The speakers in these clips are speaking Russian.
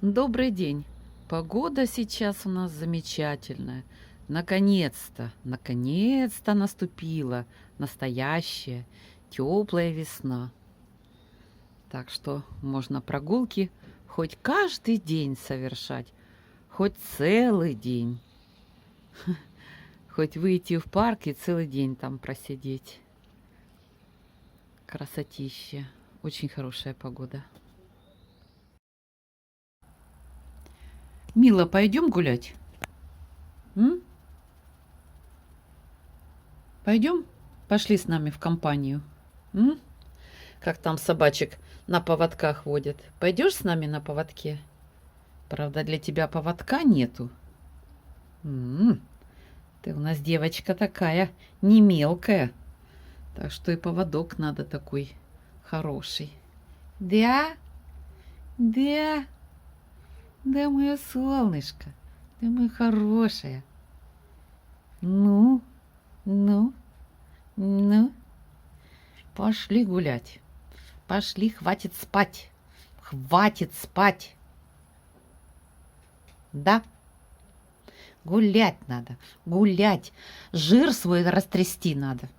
Добрый день. Погода сейчас у нас замечательная. Наконец-то наступила настоящая теплая весна. Так что можно прогулки хоть каждый день совершать, хоть целый день. Хоть выйти в парк и целый день там просидеть. Красотища. Очень хорошая погода. Мила, пойдем гулять? М? Пойдем? Пошли с нами в компанию. М? Как там собачек на поводках водят. Пойдешь с нами на поводке? Правда, для тебя поводка нету. Ты у нас девочка такая, не мелкая. Так что и поводок надо такой хороший. Да? Да? Да, мое солнышко. Ты моя хорошая. Ну, ну, ну. Пошли гулять. Пошли, хватит спать. Хватит спать. Да? Гулять надо. Гулять. Жир свой растрясти надо.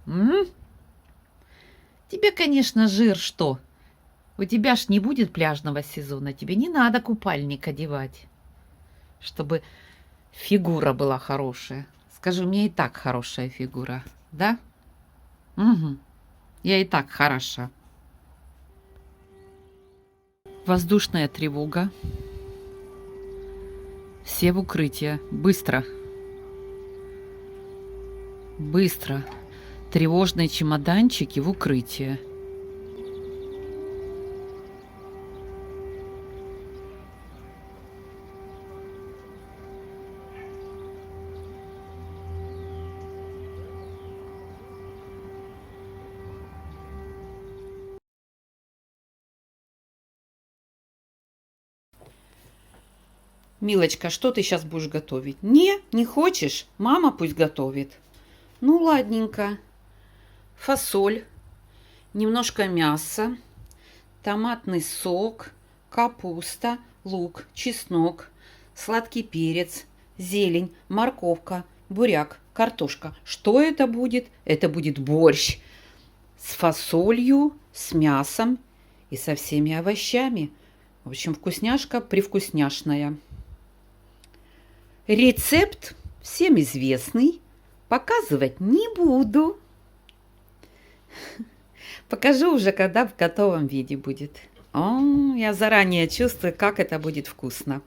Тебе, конечно, жир что? У тебя ж не будет пляжного сезона. Тебе не надо купальник одевать, чтобы фигура была хорошая. Скажи, у меня и так хорошая фигура. Да? Угу. Я и так хороша. Воздушная тревога. Все в укрытие. Быстро. Быстро. Тревожные чемоданчики в укрытие. Милочка, что ты сейчас будешь готовить? Не хочешь? Мама пусть готовит. Ну, ладненько. Фасоль, немножко мяса, томатный сок, капуста, лук, чеснок, сладкий перец, зелень, морковка, буряк, картошка. Что это будет? Это будет борщ с фасолью, с мясом и со всеми овощами. В общем, вкусняшка-привкусняшная. Рецепт всем известный. Показывать не буду. Покажу уже, когда в готовом виде будет. Я заранее чувствую, как это будет вкусно.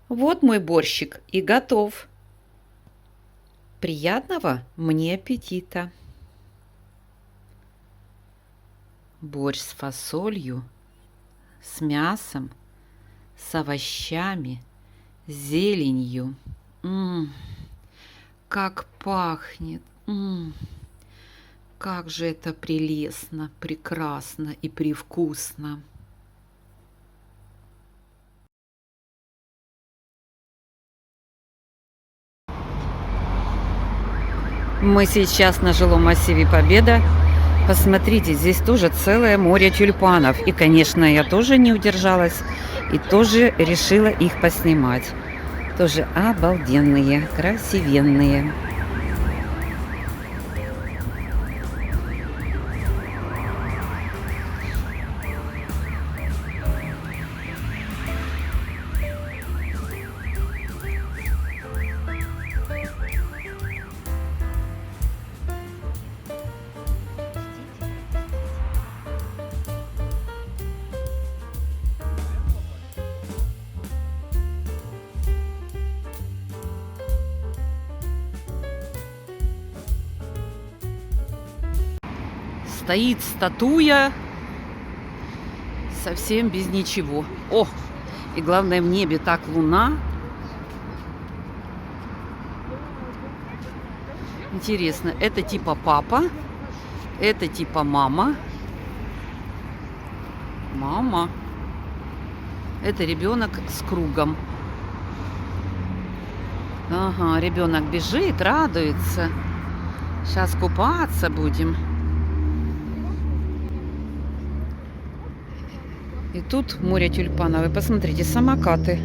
Вот мой борщик и готов. Приятного мне аппетита! Борщ с фасолью, с мясом, с овощами, с зеленью. Как пахнет! Как же это прелестно, прекрасно и привкусно! Мы сейчас на жилом массиве Победа. Посмотрите, здесь тоже целое море тюльпанов. И, конечно, я тоже не удержалась и тоже решила их поснимать. Тоже обалденные, красивенные. стоит статуя совсем без ничего. О, и главное, в небе так луна. Интересно, это типа папа, это типа мама. Мама. Это ребенок с кругом. Ага, ребенок бежит, радуется. Сейчас купаться будем. И тут море тюльпанов. Вы посмотрите, самокаты.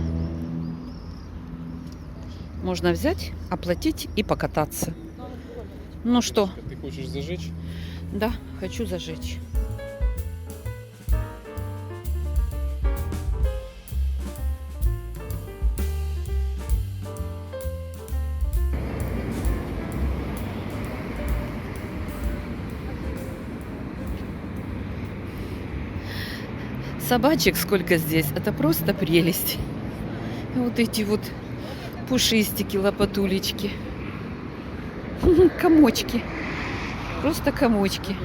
Можно взять, оплатить и покататься. Ну что? Ты хочешь зажечь? Да, хочу зажечь. Собачек сколько здесь, это просто прелесть. Вот эти вот пушистики, лопатулечки. Комочки. Просто комочки.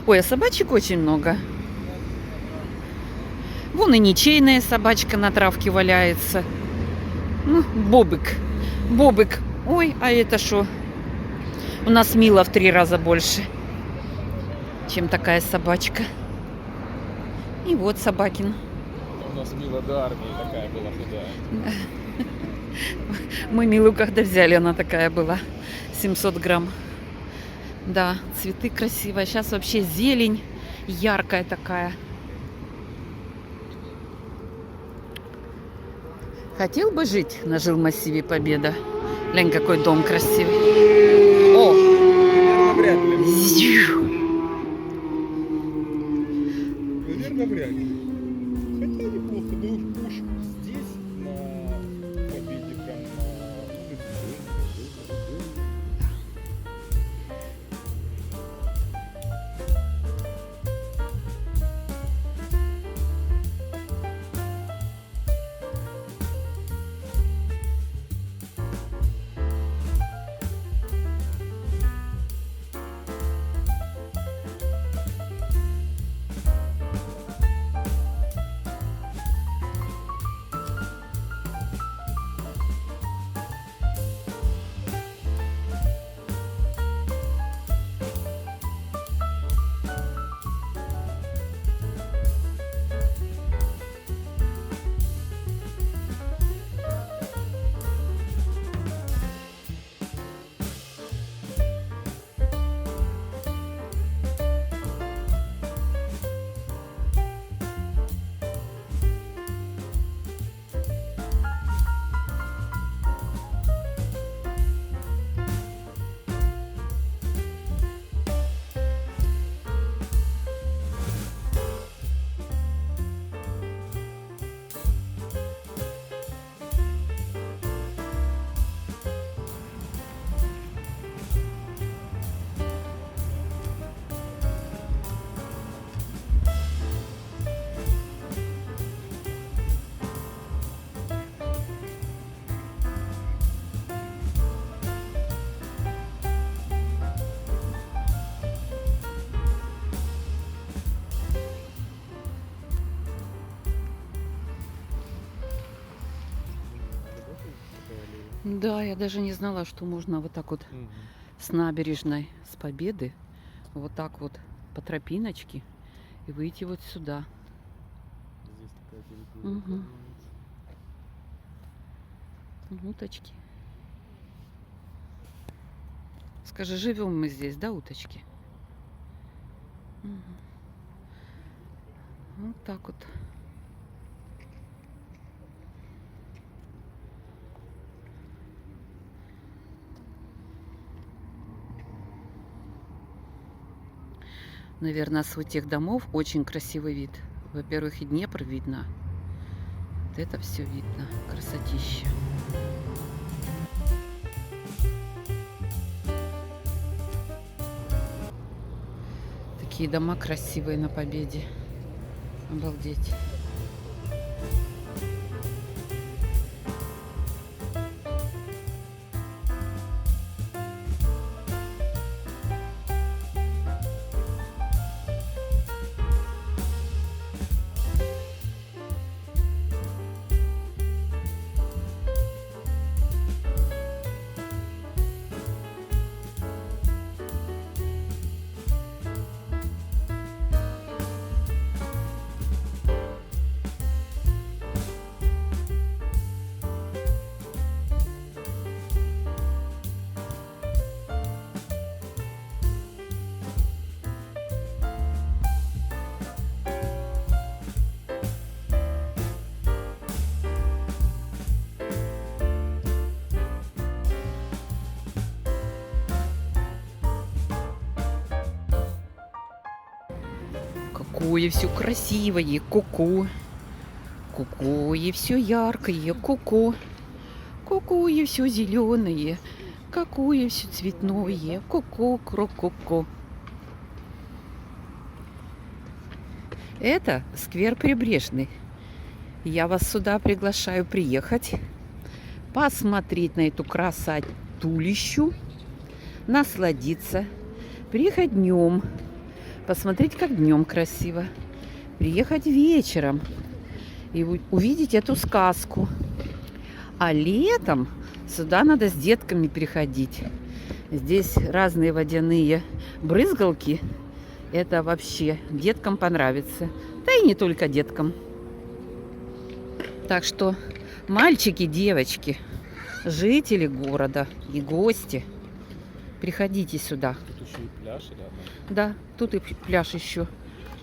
Ой, а собачек очень много. Вон и ничейная собачка на травке валяется. Ну, Бобик. Бобик. Ой, а это что? У нас Мила в 3 раза больше, чем такая собачка. И вот Собакин. У нас Мила до армии такая была худая. Мы Милу когда взяли, она такая была. 700 грамм. Да, цветы красивые. Сейчас вообще зелень яркая такая. Хотел бы жить на жилмассиве Победа? Глянь, какой дом красивый. О! Вряд ли. Наверное, вряд ли. Хотя неплохо. Ну уж здесь, на Победе, прям на улице. Да, я даже не знала, что можно вот так вот с набережной, с Победы, вот так вот по тропиночке и выйти вот сюда. Здесь такая территория. Уточки. Скажи, живем мы здесь, да, уточки? Вот так вот. Наверное, с вот тех домов очень красивый вид. Во-первых, и Днепр видно. Вот это все видно. Красотища. Такие дома красивые на Победе. Обалдеть. какое все красивое, ку-ку. Какое все яркое, ку-ку. Какое все зеленое, какое все цветное, ку-ку, кру-ку-ку. Это сквер Прибрежный. Я вас сюда приглашаю приехать, посмотреть на эту красотулищу, насладиться, приехать днем, посмотреть, как днем красиво, приехать вечером и увидеть эту сказку. А летом сюда надо с детками приходить. Здесь разные водяные брызгалки. Это вообще деткам понравится. Да и не только деткам. Так что, мальчики, девочки, жители города и гости, приходите сюда. Тут еще и пляж рядом. Да, тут и пляж еще.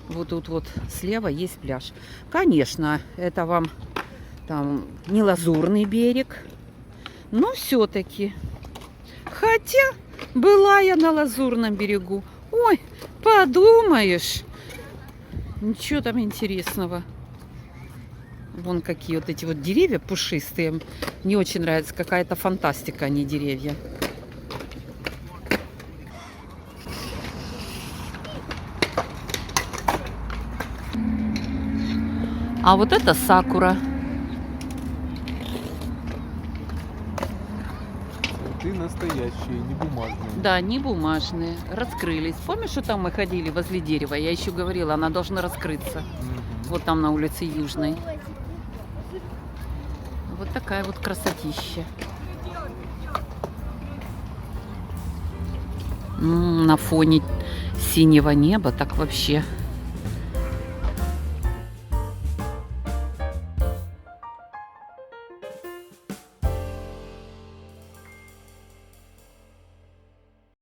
Вот тут вот слева есть пляж. Конечно, это вам там не Лазурный берег, но все-таки. Хотя была я на Лазурном берегу. Ой, подумаешь, ничего там интересного. Вон какие вот эти вот деревья пушистые. Мне очень нравится, какая-то фантастика, а не деревья. А вот это сакура. Цветы настоящие, не бумажные. Да, не бумажные. Раскрылись. Помнишь, что там мы ходили возле дерева? Я еще говорила, она должна раскрыться. Вот там на улице Южной. Вот такая вот красотища. На фоне синего неба так вообще